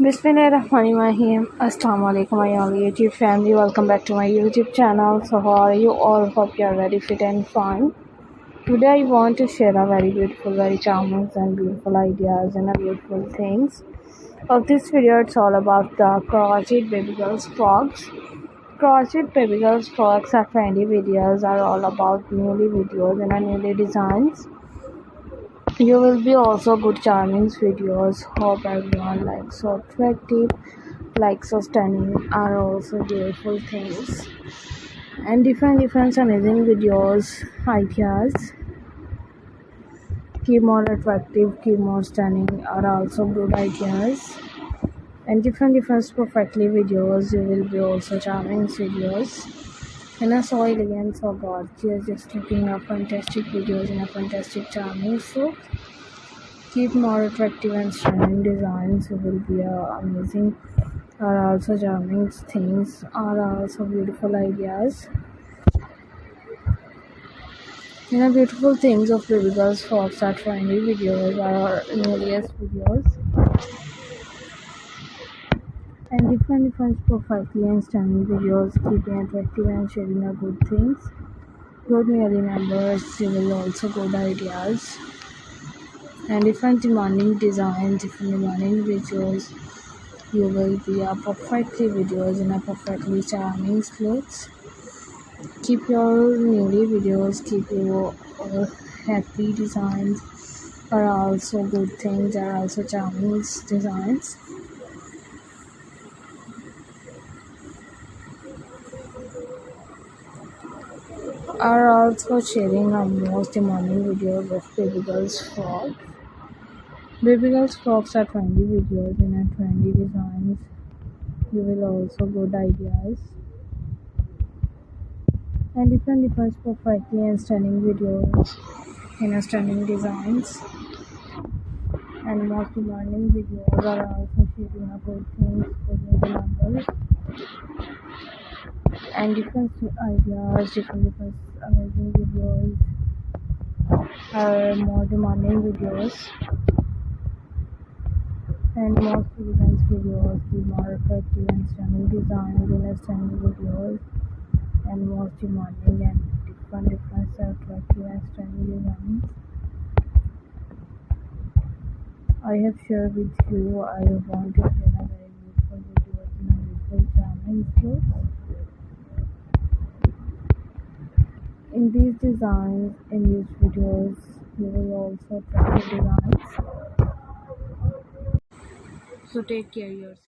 Bismillahirrahmanirrahim. Assalamu alaikum, my all YouTube family. Welcome back to my YouTube channel. So, how are you all? Hope you are very fit and fine. Today, I want to share a very beautiful, very charming, and beautiful ideas and beautiful things. Of this video, it's all about the crochet baby girls frogs. Crochet baby girls frogs are trendy videos, are all about newly videos and newly designs. You will be also good charming videos. Hope everyone likes so attractive, like so stunning, are also beautiful things and different amazing videos ideas. Keep more attractive, keep more stunning are also good ideas and different perfectly videos. You will be also charming videos and a so elegant, so gorgeous, just looking up fantastic videos and a fantastic charming. So keep more attractive and stunning designs. It will be amazing, are also charming things, are also beautiful ideas. Beautiful things of baby girls fox are trendy videos, are newest videos and different perfectly and stunning videos, keeping attractive and sharing a good things. Good merely members, you will also good ideas and different demanding designs, different demanding videos. You will be a perfectly videos in a perfectly charming clothes. Keep your newly videos, keep your happy designs, are also good things, are also charming designs. Are also sharing our most demanding videos of baby girls frogs. Baby girls frogs are trendy videos in a trendy designs. You will also good ideas and different perfectly and stunning videos in a stunning designs and most demanding videos are also sharing a good things for the numbers and different ideas, different amazing videos are more demanding videos and most events videos with more effective and stunning designs in a stunning videos and most demanding and different attractive and stunning designs. I have shared with you. I want to share a very beautiful videos and a beautiful charming skills. In these designs, in these videos, you will also try the designs. So take care yourself.